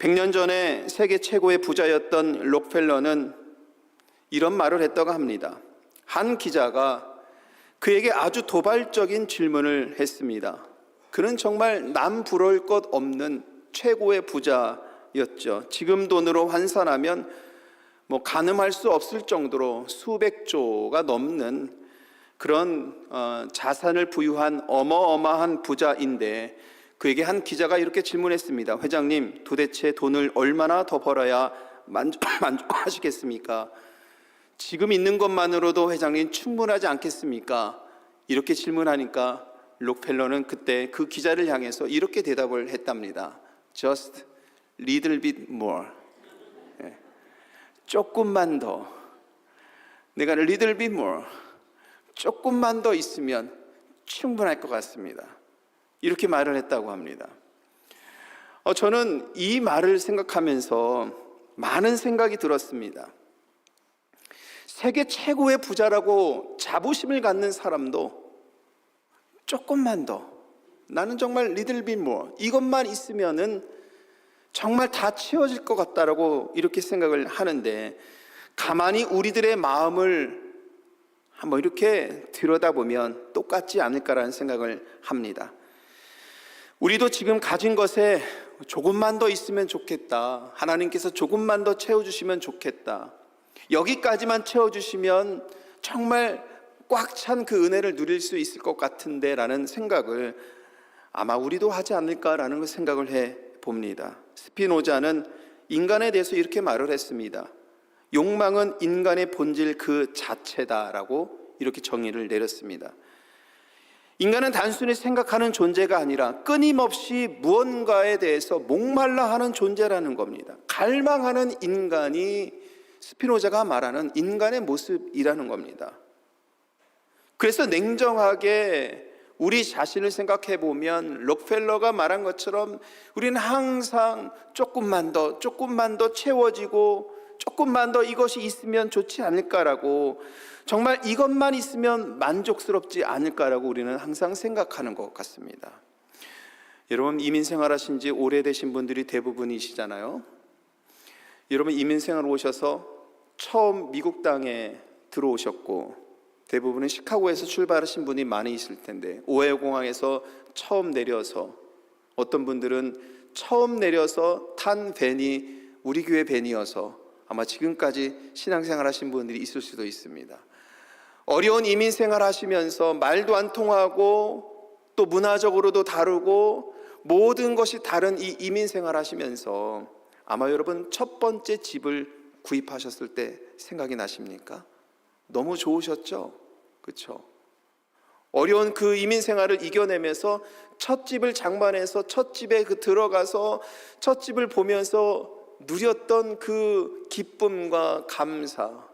100년 전에 세계 최고의 부자였던 록펠러는 이런 말을 했다고 합니다. 한 기자가 그에게 아주 도발적인 질문을 했습니다. 그는 정말 남 부러울 것 없는 최고의 부자였죠. 지금 돈으로 환산하면 가늠할 수 없을 정도로 수백조가 넘는 그런 자산을 부유한 어마어마한 부자인데, 그에게 한 기자가 이렇게 질문했습니다. 회장님, 도대체 돈을 얼마나 더 벌어야 만족하시겠습니까? 지금 있는 것만으로도 회장님 충분하지 않겠습니까? 이렇게 질문하니까 록펠러는 그때 그 기자를 향해서 이렇게 대답을 했답니다. Just little bit more. 조금만 더. 내가 little bit more. 조금만 더 있으면 충분할 것 같습니다. 이렇게 말을 했다고 합니다. 저는 이 말을 생각하면서 많은 생각이 들었습니다. 세계 최고의 부자라고 자부심을 갖는 사람도 조금만 더, 나는 정말 little bit more, 이것만 있으면은 정말 다 채워질 것 같다라고 이렇게 생각을 하는데, 가만히 우리들의 마음을 한번 이렇게 들여다보면 똑같지 않을까라는 생각을 합니다. 우리도 지금 가진 것에 조금만 더 있으면 좋겠다, 하나님께서 조금만 더 채워주시면 좋겠다, 여기까지만 채워주시면 정말 꽉 찬 그 은혜를 누릴 수 있을 것 같은데 라는 생각을 아마 우리도 하지 않을까라는 생각을 해봅니다. 스피노자는 인간에 대해서 이렇게 말을 했습니다. 욕망은 인간의 본질 그 자체다라고 이렇게 정의를 내렸습니다. 인간은 단순히 생각하는 존재가 아니라 끊임없이 무언가에 대해서 목말라 하는 존재라는 겁니다. 갈망하는 인간이 스피노자가 말하는 인간의 모습이라는 겁니다. 그래서 냉정하게 우리 자신을 생각해 보면 록펠러가 말한 것처럼 우리는 항상 조금만 더 채워지고 조금만 더 이것이 있으면 좋지 않을까라고, 정말 이것만 있으면 만족스럽지 않을까라고 우리는 항상 생각하는 것 같습니다. 여러분, 이민 생활하신 지 오래되신 분들이 대부분이시잖아요. 여러분, 이민 생활 오셔서 처음 미국 땅에 들어오셨고, 대부분은 시카고에서 출발하신 분이 많이 있을 텐데, 오하이오 공항에서 처음 내려서, 어떤 분들은 처음 내려서 탄 밴이 우리 교회 밴이어서 아마 지금까지 신앙생활 하신 분들이 있을 수도 있습니다. 어려운 이민 생활 하시면서 말도 안 통하고 또 문화적으로도 다르고 모든 것이 다른 이 이민 생활 하시면서 아마 여러분 첫 번째 집을 구입하셨을 때 생각이 나십니까? 너무 좋으셨죠? 그렇죠? 어려운 그 이민 생활을 이겨내면서 첫 집을 장만해서 첫 집에 들어가서 첫 집을 보면서 누렸던 그 기쁨과 감사,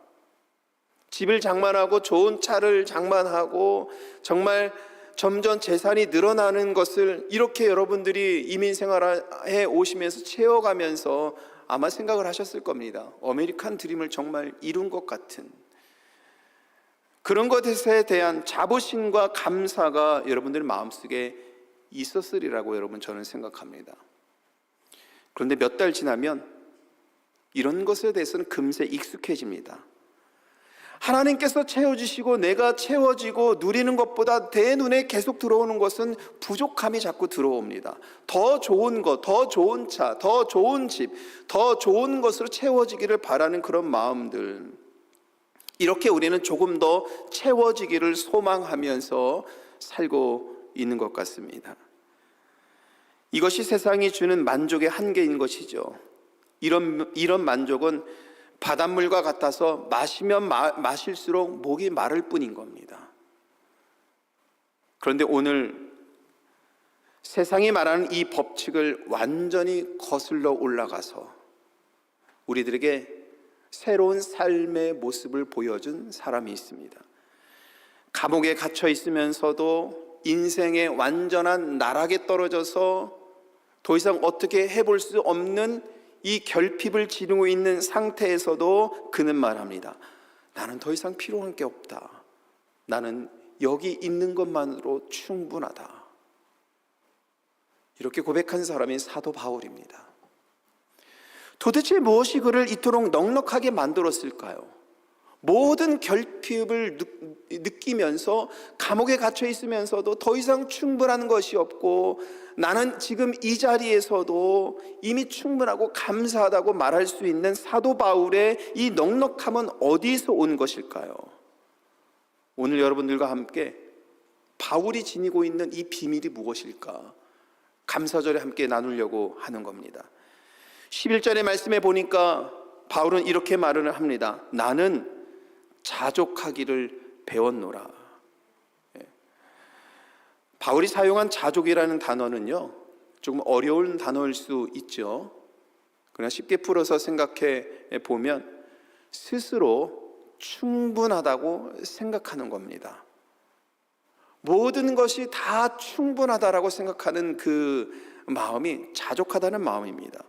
집을 장만하고 좋은 차를 장만하고 정말 점점 재산이 늘어나는 것을 이렇게 여러분들이 이민 생활해 오시면서 채워가면서 아마 생각을 하셨을 겁니다. 아메리칸 드림을 정말 이룬 것 같은 그런 것에 대한 자부심과 감사가 여러분들 마음속에 있었으리라고 여러분 저는 생각합니다. 그런데 몇 달 지나면 이런 것에 대해서는 금세 익숙해집니다. 하나님께서 채워주시고 내가 채워지고 누리는 것보다 내 눈에 계속 들어오는 것은 부족함이 자꾸 들어옵니다. 더 좋은 것, 더 좋은 차, 더 좋은 집, 더 좋은 것으로 채워지기를 바라는 그런 마음들, 이렇게 우리는 조금 더 채워지기를 소망하면서 살고 있는 것 같습니다. 이것이 세상이 주는 만족의 한계인 것이죠. 이런 만족은 바닷물과 같아서 마시면 마실수록 목이 마를 뿐인 겁니다. 그런데 오늘 세상이 말하는 이 법칙을 완전히 거슬러 올라가서 우리들에게 새로운 삶의 모습을 보여준 사람이 있습니다. 감옥에 갇혀 있으면서도 인생의 완전한 나락에 떨어져서 더 이상 어떻게 해볼 수 없는 이 결핍을 지니고 있는 상태에서도 그는 말합니다. 나는 더 이상 필요한 게 없다. 나는 여기 있는 것만으로 충분하다. 이렇게 고백한 사람이 사도 바울입니다. 도대체 무엇이 그를 이토록 넉넉하게 만들었을까요? 모든 결핍을 느끼면서 감옥에 갇혀 있으면서도 더 이상 충분한 것이 없고, 나는 지금 이 자리에서도 이미 충분하고 감사하다고 말할 수 있는 사도 바울의 이 넉넉함은 어디서 온 것일까요? 오늘 여러분들과 함께 바울이 지니고 있는 이 비밀이 무엇일까? 감사절에 함께 나누려고 하는 겁니다. 11절의 말씀에 보니까 바울은 이렇게 말을 합니다. 나는 자족하기를 배웠노라. 바울이 사용한 자족이라는 단어는요, 조금 어려운 단어일 수 있죠. 그러나 쉽게 풀어서 생각해 보면 스스로 충분하다고 생각하는 겁니다. 모든 것이 다 충분하다라고 생각하는 그 마음이 자족하다는 마음입니다.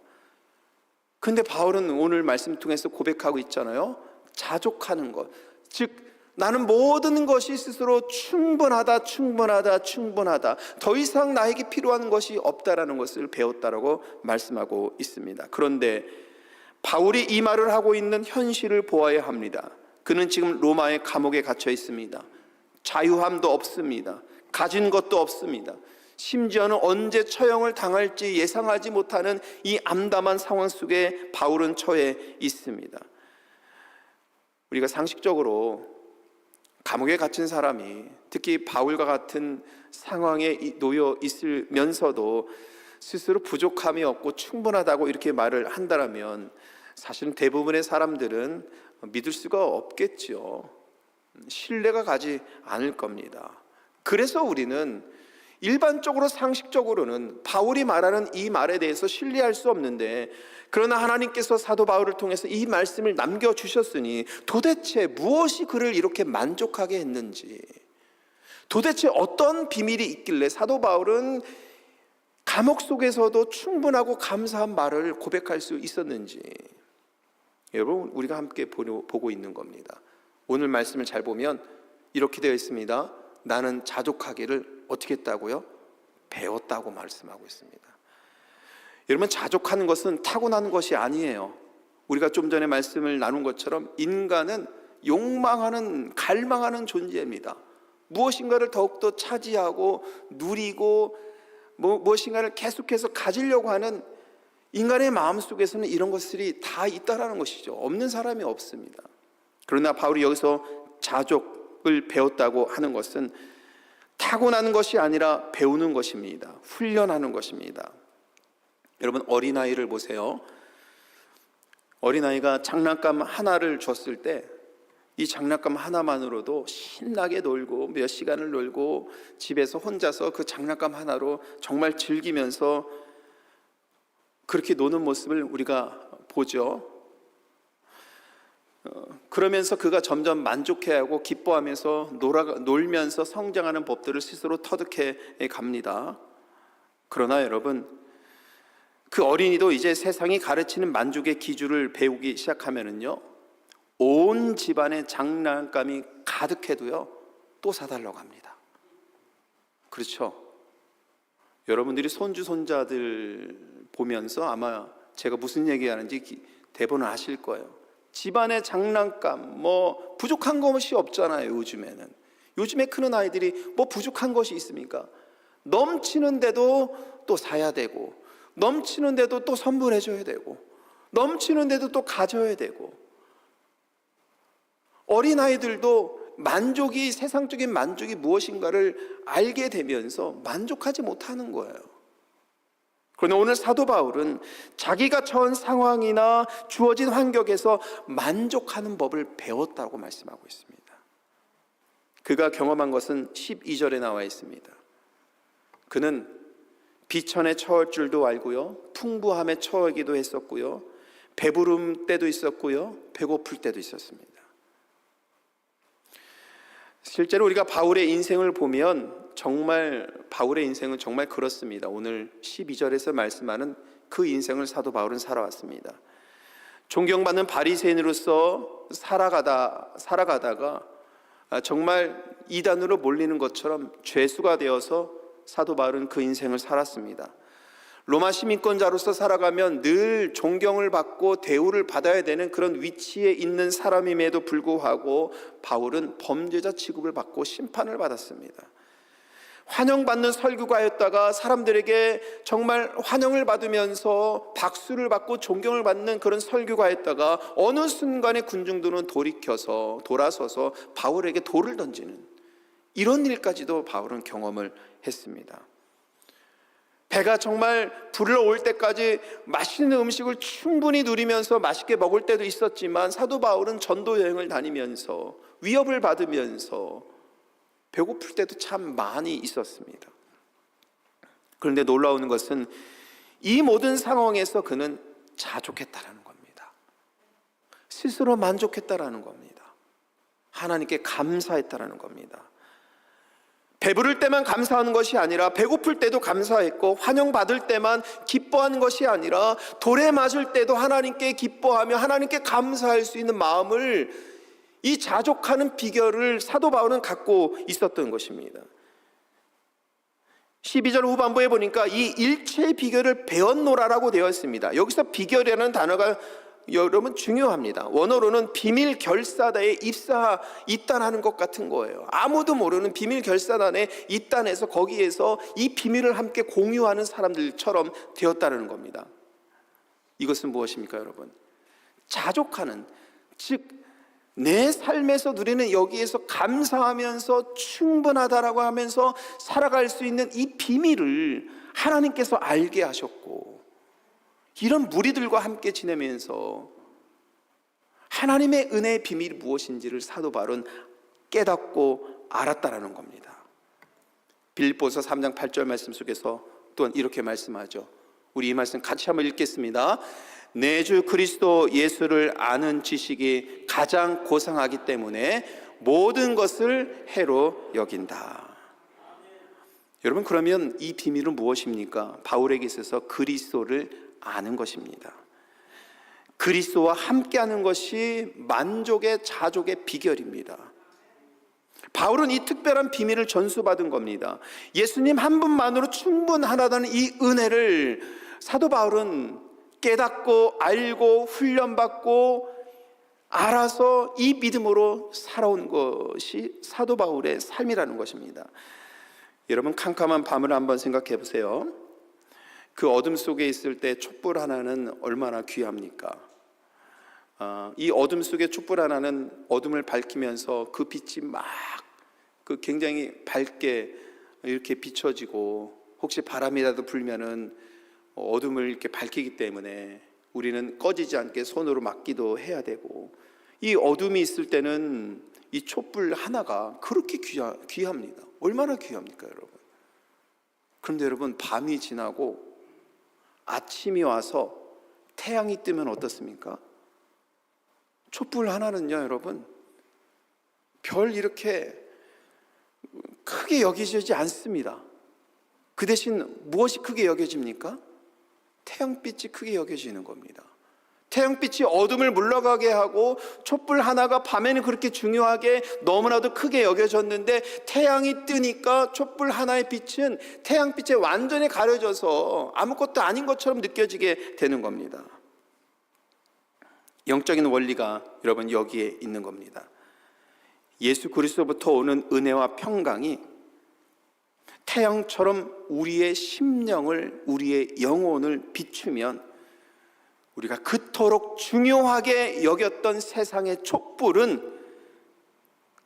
근데 바울은 오늘 말씀 통해서 고백하고 있잖아요. 자족하는 것, 즉 나는 모든 것이 스스로 충분하다, 충분하다, 충분하다, 더 이상 나에게 필요한 것이 없다라는 것을 배웠다라고 말씀하고 있습니다. 그런데 바울이 이 말을 하고 있는 현실을 보아야 합니다. 그는 지금 로마의 감옥에 갇혀 있습니다. 자유함도 없습니다. 가진 것도 없습니다. 심지어는 언제 처형을 당할지 예상하지 못하는 이 암담한 상황 속에 바울은 처해 있습니다. 우리가 상식적으로 감옥에 갇힌 사람이, 특히 바울과 같은 상황에 놓여 있으면서도 스스로 부족함이 없고 충분하다고 이렇게 말을 한다면 사실은 대부분의 사람들은 믿을 수가 없겠죠. 신뢰가 가지 않을 겁니다. 그래서 우리는 일반적으로 상식적으로는 바울이 말하는 이 말에 대해서 신뢰할 수 없는데, 그러나 하나님께서 사도 바울을 통해서 이 말씀을 남겨주셨으니 도대체 무엇이 그를 이렇게 만족하게 했는지, 도대체 어떤 비밀이 있길래 사도 바울은 감옥 속에서도 충분하고 감사한 말을 고백할 수 있었는지, 여러분 우리가 함께 보고 있는 겁니다. 오늘 말씀을 잘 보면 이렇게 되어 있습니다. 나는 자족하기를 어떻게 했다고요? 배웠다고 말씀하고 있습니다. 여러분, 자족하는 것은 타고나는 것이 아니에요. 우리가 좀 전에 말씀을 나눈 것처럼 인간은 욕망하는, 갈망하는 존재입니다. 무엇인가를 더욱더 차지하고 누리고 무엇인가를 계속해서 가지려고 하는 인간의 마음속에서는 이런 것들이 다 있다라는 것이죠. 없는 사람이 없습니다. 그러나 바울이 여기서 자족을 배웠다고 하는 것은 타고나는 것이 아니라 배우는 것입니다. 훈련하는 것입니다. 여러분, 어린아이를 보세요. 어린아이가 장난감 하나를 줬을 때 이 장난감 하나만으로도 신나게 놀고 몇 시간을 놀고 집에서 혼자서 그 장난감 하나로 정말 즐기면서 그렇게 노는 모습을 우리가 보죠. 그러면서 그가 점점 만족해하고 기뻐하면서 놀면서 성장하는 법들을 스스로 터득해 갑니다. 그러나 여러분, 그 어린이도 이제 세상이 가르치는 만족의 기준을 배우기 시작하면은요, 온 집안에 장난감이 가득해도요 또 사달라고 합니다. 그렇죠? 여러분들이 손주 손자들 보면서 아마 제가 무슨 얘기하는지 대본을 아실 거예요. 집안에 장난감 부족한 것이 없잖아요. 요즘에 크는 아이들이 부족한 것이 있습니까? 넘치는데도 또 사야 되고, 넘치는데도 또 선물해줘야 되고, 넘치는데도 또 가져야 되고. 어린아이들도 세상적인 만족이 무엇인가를 알게 되면서 만족하지 못하는 거예요. 그러나 오늘 사도 바울은 자기가 처한 상황이나 주어진 환경에서 만족하는 법을 배웠다고 말씀하고 있습니다. 그가 경험한 것은 12절에 나와 있습니다. 그는 비천에 처할 줄도 알고요, 풍부함에 처하기도 했었고요, 배부름 때도 있었고요, 배고플 때도 있었습니다. 실제로 우리가 바울의 인생을 보면 정말 바울의 인생은 정말 그렇습니다. 오늘 12절에서 말씀하는 그 인생을 사도 바울은 살아왔습니다. 존경받는 바리새인으로서 살아가다가 정말 이단으로 몰리는 것처럼 죄수가 되어서 사도 바울은 그 인생을 살았습니다. 로마 시민권자로서 살아가면 늘 존경을 받고 대우를 받아야 되는 그런 위치에 있는 사람임에도 불구하고 바울은 범죄자 취급을 받고 심판을 받았습니다. 환영받는 설교가였다가 사람들에게 정말 환영을 받으면서 박수를 받고 존경을 받는 그런 설교가였다가 어느 순간에 군중들은 돌아서서 바울에게 돌을 던지는 이런 일까지도 바울은 경험을 했습니다. 배가 정말 불러올 때까지 맛있는 음식을 충분히 누리면서 맛있게 먹을 때도 있었지만 사도 바울은 전도 여행을 다니면서 위협을 받으면서 배고플 때도 참 많이 있었습니다. 그런데 놀라운 것은 이 모든 상황에서 그는 자족했다라는 겁니다. 스스로 만족했다라는 겁니다. 하나님께 감사했다라는 겁니다. 배부를 때만 감사하는 것이 아니라 배고플 때도 감사했고, 환영받을 때만 기뻐하는 것이 아니라 돌에 맞을 때도 하나님께 기뻐하며 하나님께 감사할 수 있는 마음을, 이 자족하는 비결을 사도 바울은 갖고 있었던 것입니다. 12절 후반부에 보니까 이 일체의 비결을 배웠노라라고 되어 있습니다. 여기서 비결이라는 단어가 여러분 중요합니다. 원어로는 비밀 결사단에 입단하는 것 같은 거예요. 아무도 모르는 비밀 결사단에 입단해서 거기에서 이 비밀을 함께 공유하는 사람들처럼 되었다는 겁니다. 이것은 무엇입니까, 여러분? 자족하는, 즉 내 삶에서 누리는 여기에서 감사하면서 충분하다라고 하면서 살아갈 수 있는 이 비밀을 하나님께서 알게 하셨고, 이런 무리들과 함께 지내면서 하나님의 은혜의 비밀이 무엇인지를 사도 바울은 깨닫고 알았다라는 겁니다. 빌립보서 3장 8절 말씀 속에서 또한 이렇게 말씀하죠. 우리 이 말씀 같이 한번 읽겠습니다. 내 주 그리스도 예수를 아는 지식이 가장 고상하기 때문에 모든 것을 해로 여긴다. 여러분, 그러면 이 비밀은 무엇입니까? 바울에게 있어서 그리스도를 아는 것입니다. 그리스도와 함께하는 것이 만족의 자족의 비결입니다. 바울은 이 특별한 비밀을 전수받은 겁니다. 예수님 한 분만으로 충분하다는 이 은혜를 사도 바울은 깨닫고 알고 훈련받고 알아서 이 믿음으로 살아온 것이 사도 바울의 삶이라는 것입니다. 여러분, 캄캄한 밤을 한번 생각해 보세요. 그 어둠 속에 있을 때 촛불 하나는 얼마나 귀합니까? 이 어둠 속에 촛불 하나는 어둠을 밝히면서 그 빛이 막 굉장히 밝게 이렇게 비춰지고, 혹시 바람이라도 불면은 어둠을 이렇게 밝히기 때문에 우리는 꺼지지 않게 손으로 막기도 해야 되고, 이 어둠이 있을 때는 이 촛불 하나가 그렇게 귀합니다. 얼마나 귀합니까, 여러분? 그런데 여러분, 밤이 지나고 아침이 와서 태양이 뜨면 어떻습니까? 촛불 하나는요, 여러분, 별 이렇게 크게 여겨지지 않습니다. 그 대신 무엇이 크게 여겨집니까? 태양빛이 크게 여겨지는 겁니다. 태양빛이 어둠을 물러가게 하고 촛불 하나가 밤에는 그렇게 중요하게 너무나도 크게 여겨졌는데, 태양이 뜨니까 촛불 하나의 빛은 태양빛에 완전히 가려져서 아무것도 아닌 것처럼 느껴지게 되는 겁니다. 영적인 원리가 여러분 여기에 있는 겁니다. 예수 그리스도부터 오는 은혜와 평강이 태양처럼 우리의 심령을, 우리의 영혼을 비추면 우리가 그토록 중요하게 여겼던 세상의 촛불은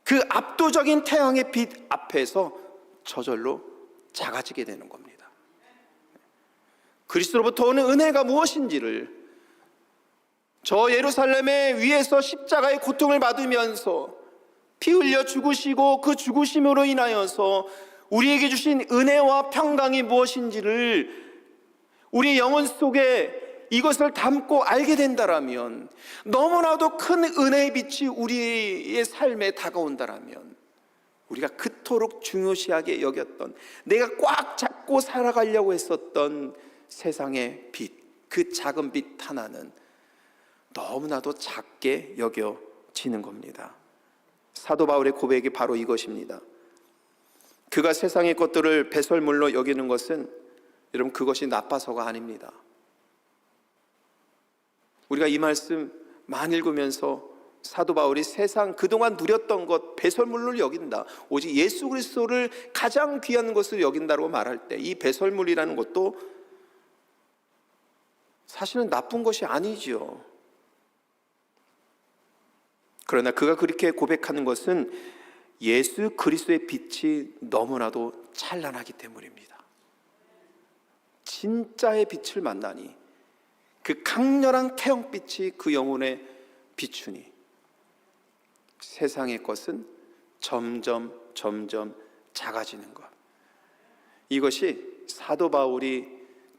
그 압도적인 태양의 빛 앞에서 저절로 작아지게 되는 겁니다. 그리스도로부터 오는 은혜가 무엇인지를, 저 예루살렘의 위에서 십자가의 고통을 받으면서 피 흘려 죽으시고 그 죽으심으로 인하여서 우리에게 주신 은혜와 평강이 무엇인지를 우리 영혼 속에 이것을 담고 알게 된다라면, 너무나도 큰 은혜의 빛이 우리의 삶에 다가온다라면, 우리가 그토록 중요시하게 여겼던, 내가 꽉 잡고 살아가려고 했었던 세상의 빛, 그 작은 빛 하나는 너무나도 작게 여겨지는 겁니다. 사도 바울의 고백이 바로 이것입니다. 그가 세상의 것들을 배설물로 여기는 것은 여러분, 그것이 나빠서가 아닙니다. 우리가 이 말씀 많이 읽으면서 사도 바울이 세상 그동안 누렸던 것 배설물로 여긴다, 오직 예수 그리스도를 가장 귀한 것을 여긴다고 말할 때 이 배설물이라는 것도 사실은 나쁜 것이 아니지요. 그러나 그가 그렇게 고백하는 것은 예수 그리스도의 빛이 너무나도 찬란하기 때문입니다. 진짜의 빛을 만나니 그 강렬한 태영빛이 그 영혼에 비추니 세상의 것은 점점 작아지는 것. 이것이 사도 바울이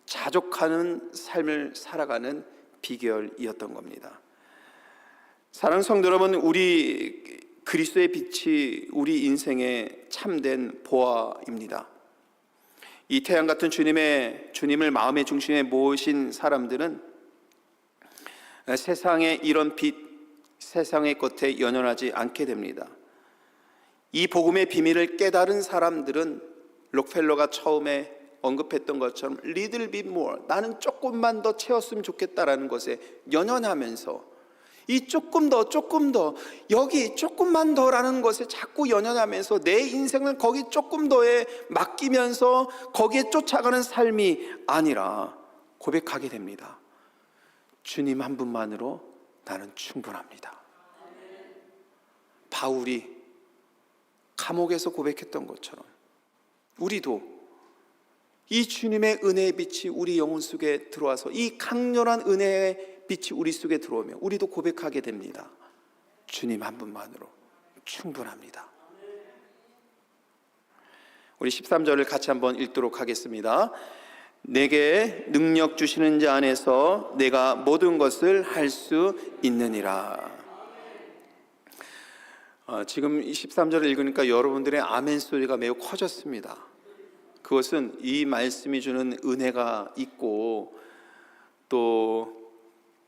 자족하는 삶을 살아가는 비결이었던 겁니다. 사랑하는 성도 여러분, 우리 그리스도의 빛이 우리 인생의 참된 보화입니다. 이 태양 같은 주님을 마음의 중심에 모으신 사람들은 세상의 이런 빛, 세상의 것에 연연하지 않게 됩니다. 이 복음의 비밀을 깨달은 사람들은 록펠러가 처음에 언급했던 것처럼 little bit more, 나는 조금만 더 채웠으면 좋겠다라는 것에 연연하면서 이 조금 더, 여기 조금만 더라는 것에 자꾸 연연하면서 내 인생을 거기 조금 더에 맡기면서 거기에 쫓아가는 삶이 아니라 고백하게 됩니다. 주님 한 분만으로 나는 충분합니다. 바울이 감옥에서 고백했던 것처럼 우리도 이 주님의 은혜의 빛이 우리 영혼 속에 들어와서 이 강렬한 은혜의 빛이 우리 속에 들어오면 우리도 고백하게 됩니다. 주님 한 분만으로 충분합니다. 우리 13절을 같이 한번 읽도록 하겠습니다. 내게 능력 주시는 자 안에서 내가 모든 것을 할 수 있느니라. 지금 13절을 읽으니까 여러분들의 아멘 소리가 매우 커졌습니다. 그것은 이 말씀이 주는 은혜가 있고 또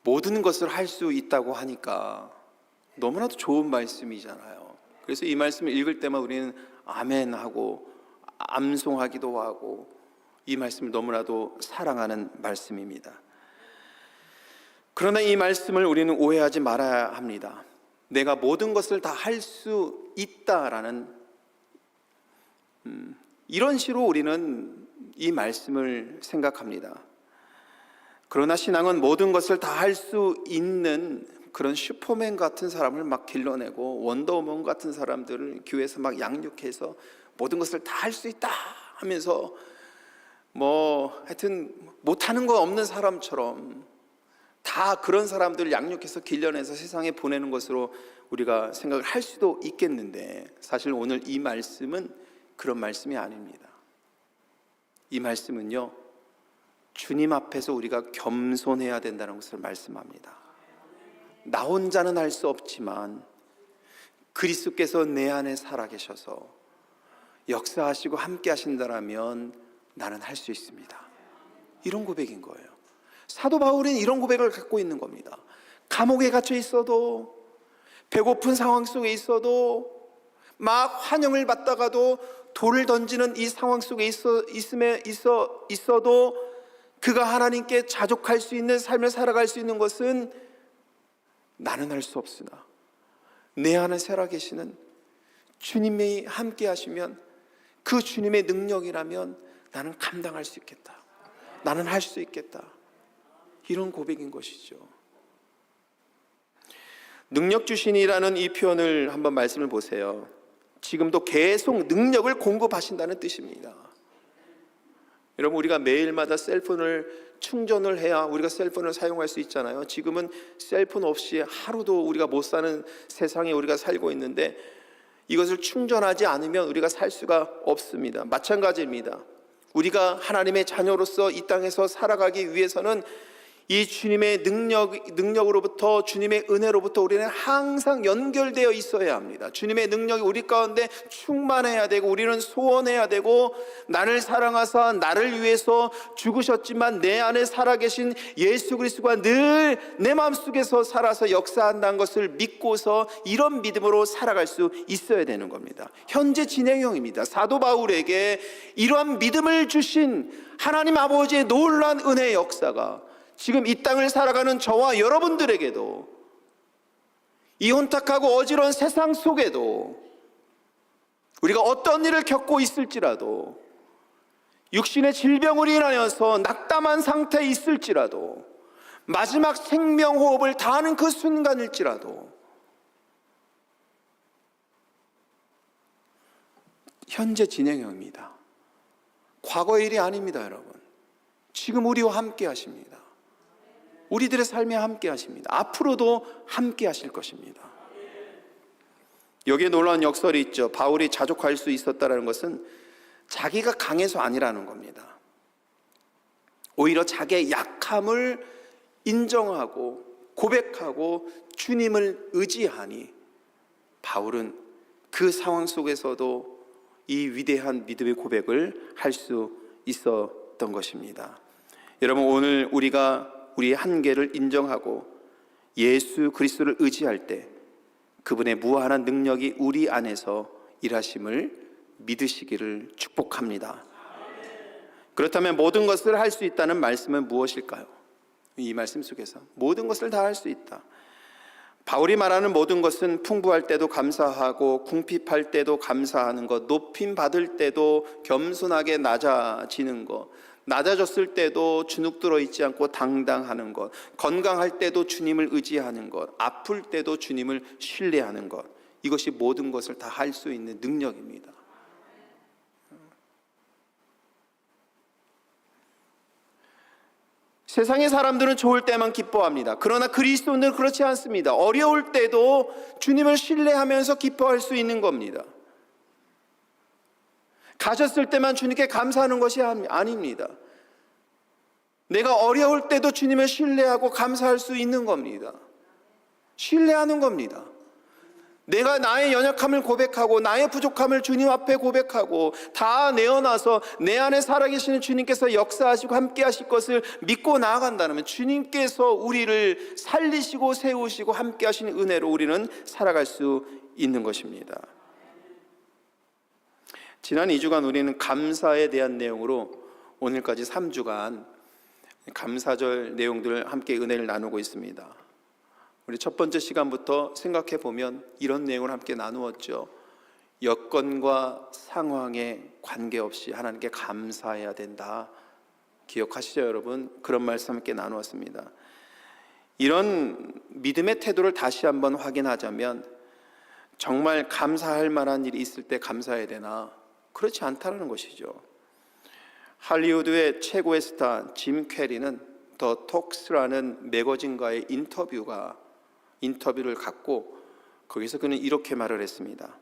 모든 것을 할 수 있다고 하니까 너무나도 좋은 말씀이잖아요. 그래서 이 말씀을 읽을 때만 우리는 아멘하고 암송하기도 하고 이 말씀을 너무나도 사랑하는 말씀입니다. 그러나 이 말씀을 우리는 오해하지 말아야 합니다. 내가 모든 것을 다 할 수 있다라는 이런 식으로 우리는 이 말씀을 생각합니다. 그러나 신앙은 모든 것을 다 할 수 있는 그런 슈퍼맨 같은 사람을 막 길러내고 원더우먼 같은 사람들을 교회에서 막 양육해서 모든 것을 다 할 수 있다 하면서 하여튼 못하는 거 없는 사람처럼 다 그런 사람들을 양육해서 길러내서 세상에 보내는 것으로 우리가 생각을 할 수도 있겠는데 사실 오늘 이 말씀은 그런 말씀이 아닙니다. 이 말씀은요, 주님 앞에서 우리가 겸손해야 된다는 것을 말씀합니다. 나 혼자는 할 수 없지만 그리스도께서 내 안에 살아계셔서 역사하시고 함께 하신다면 나는 할 수 있습니다. 이런 고백인 거예요. 사도 바울은 이런 고백을 갖고 있는 겁니다. 감옥에 갇혀 있어도, 배고픈 상황 속에 있어도, 막 환영을 받다가도, 돌을 던지는 이 상황 속에 있어도 그가 하나님께 자족할 수 있는 삶을 살아갈 수 있는 것은 나는 할 수 없으나 내 안에 살아계시는 주님이 함께 하시면 그 주님의 능력이라면 나는 감당할 수 있겠다, 나는 할 수 있겠다, 이런 고백인 것이죠. 능력 주신이라는 이 표현을 한번 말씀을 보세요. 지금도 계속 능력을 공급하신다는 뜻입니다. 여러분, 우리가 매일마다 셀폰을 충전을 해야 우리가 셀폰을 사용할 수 있잖아요. 지금은 셀폰 없이 하루도 우리가 못 사는 세상에 우리가 살고 있는데 이것을 충전하지 않으면 우리가 살 수가 없습니다. 마찬가지입니다. 우리가 하나님의 자녀로서 이 땅에서 살아가기 위해서는 이 주님의 능력으로부터, 주님의 은혜로부터 우리는 항상 연결되어 있어야 합니다. 주님의 능력이 우리 가운데 충만해야 되고, 우리는 소원해야 되고, 나를 사랑하사 나를 위해서 죽으셨지만 내 안에 살아계신 예수 그리스도가 늘 내 마음속에서 살아서 역사한다는 것을 믿고서 이런 믿음으로 살아갈 수 있어야 되는 겁니다. 현재 진행형입니다. 사도 바울에게 이러한 믿음을 주신 하나님 아버지의 놀라운 은혜의 역사가 지금 이 땅을 살아가는 저와 여러분들에게도, 이 혼탁하고 어지러운 세상 속에도, 우리가 어떤 일을 겪고 있을지라도, 육신의 질병으로 인하여서 낙담한 상태에 있을지라도, 마지막 생명호흡을 다하는 그 순간일지라도 현재 진행형입니다. 과거의 일이 아닙니다, 여러분. 지금 우리와 함께 하십니다. 우리들의 삶에 함께 하십니다. 앞으로도 함께 하실 것입니다. 여기에 놀라운 역설이 있죠. 바울이 자족할 수 있었다는 것은 자기가 강해서 아니라는 겁니다. 오히려 자기의 약함을 인정하고 고백하고 주님을 의지하니 바울은 그 상황 속에서도 이 위대한 믿음의 고백을 할 수 있었던 것입니다. 여러분, 오늘 우리가 우리의 한계를 인정하고 예수 그리스도를 의지할 때 그분의 무한한 능력이 우리 안에서 일하심을 믿으시기를 축복합니다. 그렇다면 모든 것을 할 수 있다는 말씀은 무엇일까요? 이 말씀 속에서 모든 것을 다 할 수 있다. 바울이 말하는 모든 것은 풍부할 때도 감사하고 궁핍할 때도 감사하는 것, 높임 받을 때도 겸손하게 낮아지는 것, 낮아졌을 때도 주눅 들어 있지 않고 당당하는 것, 건강할 때도 주님을 의지하는 것, 아플 때도 주님을 신뢰하는 것, 이것이 모든 것을 다 할 수 있는 능력입니다. 세상의 사람들은 좋을 때만 기뻐합니다. 그러나 그리스도인들은 그렇지 않습니다. 어려울 때도 주님을 신뢰하면서 기뻐할 수 있는 겁니다. 가졌을 때만 주님께 감사하는 것이 아닙니다. 내가 어려울 때도 주님을 신뢰하고 감사할 수 있는 겁니다. 신뢰하는 겁니다. 내가 나의 연약함을 고백하고 나의 부족함을 주님 앞에 고백하고 다 내어놔서 내 안에 살아계시는 주님께서 역사하시고 함께 하실 것을 믿고 나아간다면 주님께서 우리를 살리시고 세우시고 함께 하시는 은혜로 우리는 살아갈 수 있는 것입니다. 지난 2주간 우리는 감사에 대한 내용으로 오늘까지 3주간 감사절 내용들을 함께 은혜를 나누고 있습니다. 우리 첫 번째 시간부터 생각해 보면 이런 내용을 함께 나누었죠. 여건과 상황에 관계없이 하나님께 감사해야 된다. 기억하시죠, 여러분? 그런 말씀 함께 나누었습니다. 이런 믿음의 태도를 다시 한번 확인하자면 정말 감사할 만한 일이 있을 때 감사해야 되나? 그렇지 않다는 것이죠. 할리우드의 최고의 스타 짐 캐리는 더 톡스라는 매거진과의 인터뷰를 갖고 거기서 그는 이렇게 말을 했습니다.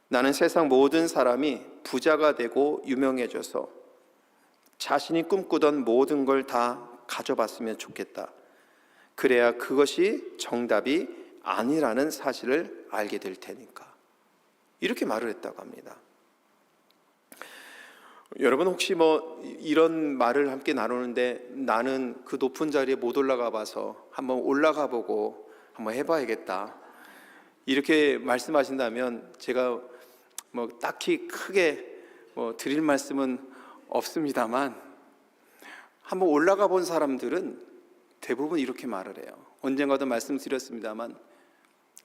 나는 세상 모든 사람이 부자가 되고 유명해져서 자신이 꿈꾸던 모든 걸 다 가져봤으면 좋겠다. 그래야 그것이 정답이 아니라는 사실을 알게 될 테니까. 이렇게 말을 했다고 합니다. 여러분 혹시 이런 말을 함께 나누는데 나는 그 높은 자리에 못 올라가 봐서 한번 올라가 보고 한번 해봐야겠다, 이렇게 말씀하신다면 제가 딱히 크게 드릴 말씀은 없습니다만, 한번 올라가 본 사람들은 대부분 이렇게 말을 해요. 언젠가도 말씀드렸습니다만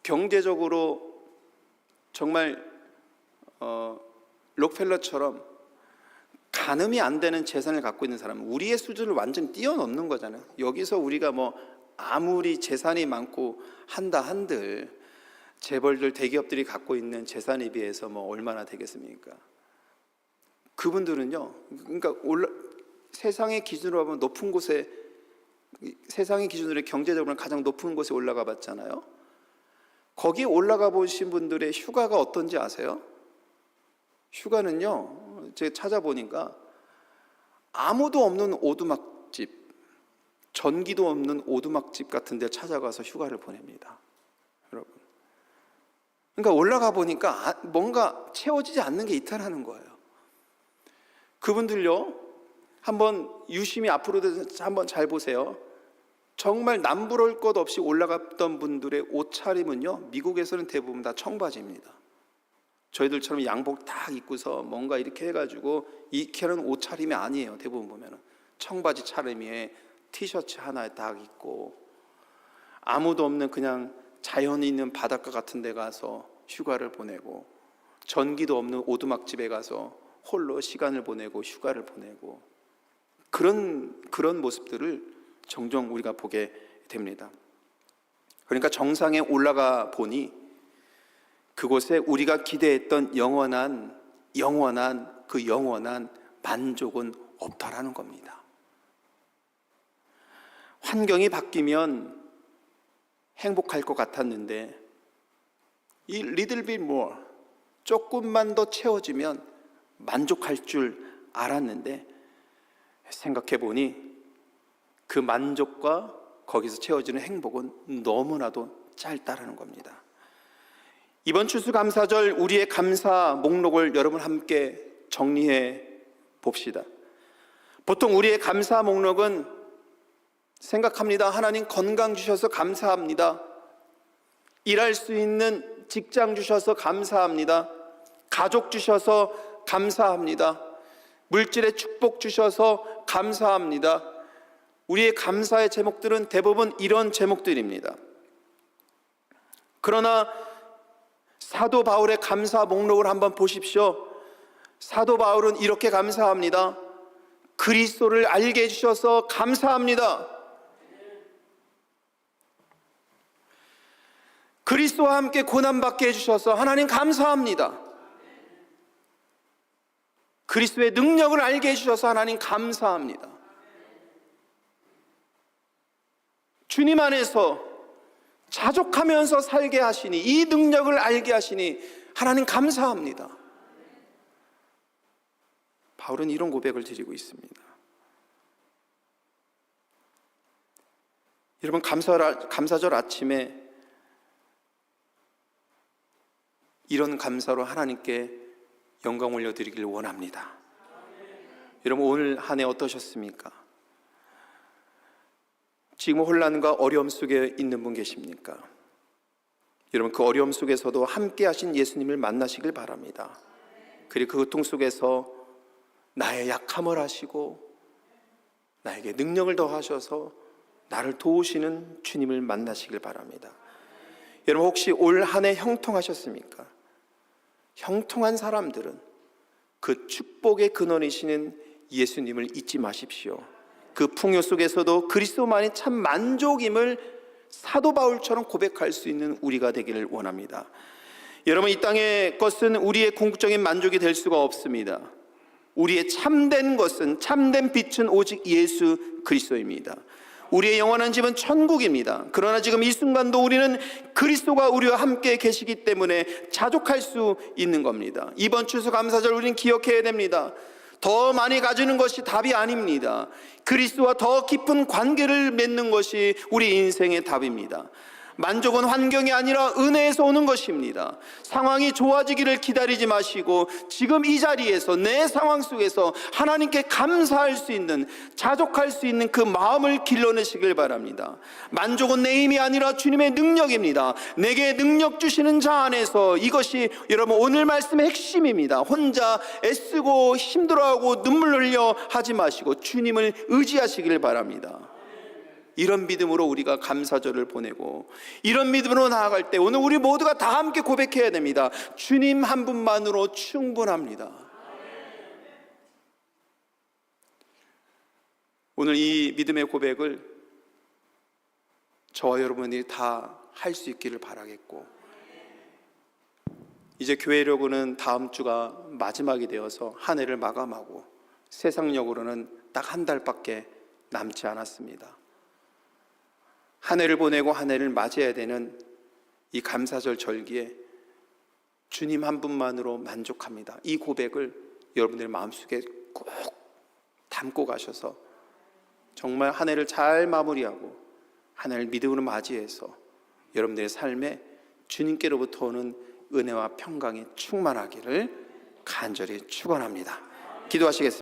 경제적으로 정말 록펠러처럼 가늠이 안 되는 재산을 갖고 있는 사람은 우리의 수준을 완전히 뛰어넘는 거잖아요. 여기서 우리가 아무리 재산이 많고 한다 한들 재벌들, 대기업들이 갖고 있는 재산에 비해서 얼마나 되겠습니까? 그분들은요, 그러니까 세상의 기준으로 보면 높은 곳에, 세상의 기준으로 경제적으로 가장 높은 곳에 올라가 봤잖아요. 거기 올라가 보신 분들의 휴가가 어떤지 아세요? 휴가는요, 제가 찾아보니까 아무도 없는 오두막집, 전기도 없는 오두막집 같은 데 찾아가서 휴가를 보냅니다. 여러분, 그러니까 올라가 보니까 뭔가 채워지지 않는 게 있다라는 거예요. 그분들요, 한번 유심히 앞으로 한번 잘 보세요. 정말 남부러울 것 없이 올라갔던 분들의 옷차림은요, 미국에서는 대부분 다 청바지입니다. 저희들처럼 양복 딱 입고서 뭔가 이렇게 해가지고 이렇게 하는 옷차림이 아니에요. 대부분 보면은 청바지 차림에 티셔츠 하나에 딱 입고, 아무도 없는 그냥 자연이 있는 바닷가 같은 데 가서 휴가를 보내고, 전기도 없는 오두막집에 가서 홀로 시간을 보내고 휴가를 보내고, 그런 모습들을 종종 우리가 보게 됩니다. 그러니까 정상에 올라가 보니 그곳에 우리가 기대했던 영원한 만족은 없다라는 겁니다. 환경이 바뀌면 행복할 것 같았는데, 이 little bit more, 조금만 더 채워지면 만족할 줄 알았는데, 생각해 보니 그 만족과 거기서 채워지는 행복은 너무나도 짧다라는 겁니다. 이번 추수감사절 우리의 감사 목록을 여러분 함께 정리해 봅시다. 보통 우리의 감사 목록은 생각합니다. 하나님 건강 주셔서 감사합니다. 일할 수 있는 직장 주셔서 감사합니다. 가족 주셔서 감사합니다. 물질의 축복 주셔서 감사합니다. 우리의 감사의 제목들은 대부분 이런 제목들입니다. 그러나 사도 바울의 감사 목록을 한번 보십시오. 사도 바울은 이렇게 감사합니다. 그리스도를 알게 해주셔서 감사합니다. 그리스도와 함께 고난받게 해주셔서 하나님 감사합니다. 그리스도의 능력을 알게 해주셔서 하나님 감사합니다. 주님 안에서 자족하면서 살게 하시니, 이 능력을 알게 하시니 하나님 감사합니다. 바울은 이런 고백을 드리고 있습니다. 여러분, 감사절 아침에 이런 감사로 하나님께 영광 올려드리길 원합니다. 여러분, 오늘 한 해 어떠셨습니까? 지금 혼란과 어려움 속에 있는 분 계십니까? 여러분, 그 어려움 속에서도 함께 하신 예수님을 만나시길 바랍니다. 그리고 그 고통 속에서 나의 약함을 아시고 나에게 능력을 더하셔서 나를 도우시는 주님을 만나시길 바랍니다. 여러분, 혹시 올 한 해 형통하셨습니까? 형통한 사람들은 그 축복의 근원이시는 예수님을 잊지 마십시오. 그 풍요 속에서도 그리스도만이 참 만족임을 사도 바울처럼 고백할 수 있는 우리가 되기를 원합니다. 여러분, 이 땅의 것은 우리의 궁극적인 만족이 될 수가 없습니다. 우리의 참된 것은, 참된 빛은 오직 예수 그리스도입니다. 우리의 영원한 집은 천국입니다. 그러나 지금 이 순간도 우리는 그리스도가 우리와 함께 계시기 때문에 자족할 수 있는 겁니다. 이번 추수감사절 우리는 기억해야 됩니다. 더 많이 가지는 것이 답이 아닙니다. 그리스도와 더 깊은 관계를 맺는 것이 우리 인생의 답입니다. 만족은 환경이 아니라 은혜에서 오는 것입니다. 상황이 좋아지기를 기다리지 마시고 지금 이 자리에서, 내 상황 속에서 하나님께 감사할 수 있는, 자족할 수 있는 그 마음을 길러내시길 바랍니다. 만족은 내 힘이 아니라 주님의 능력입니다. 내게 능력 주시는 자 안에서, 이것이 여러분 오늘 말씀의 핵심입니다. 혼자 애쓰고 힘들어하고 눈물 흘려 하지 마시고 주님을 의지하시길 바랍니다. 이런 믿음으로 우리가 감사절을 보내고, 이런 믿음으로 나아갈 때 오늘 우리 모두가 다 함께 고백해야 됩니다. 주님 한 분만으로 충분합니다. 오늘 이 믿음의 고백을 저와 여러분이 다 할 수 있기를 바라겠고, 이제 교회력으로는 다음 주가 마지막이 되어서 한 해를 마감하고 세상력으로는 딱 한 달밖에 남지 않았습니다. 한 해를 보내고 한 해를 맞이해야 되는 이 감사절 절기에 주님 한 분만으로 만족합니다. 이 고백을 여러분들의 마음속에 꼭 담고 가셔서 정말 한 해를 잘 마무리하고 한 해를 믿음으로 맞이해서 여러분들의 삶에 주님께로부터 오는 은혜와 평강이 충만하기를 간절히 축원합니다. 기도하시겠습니다.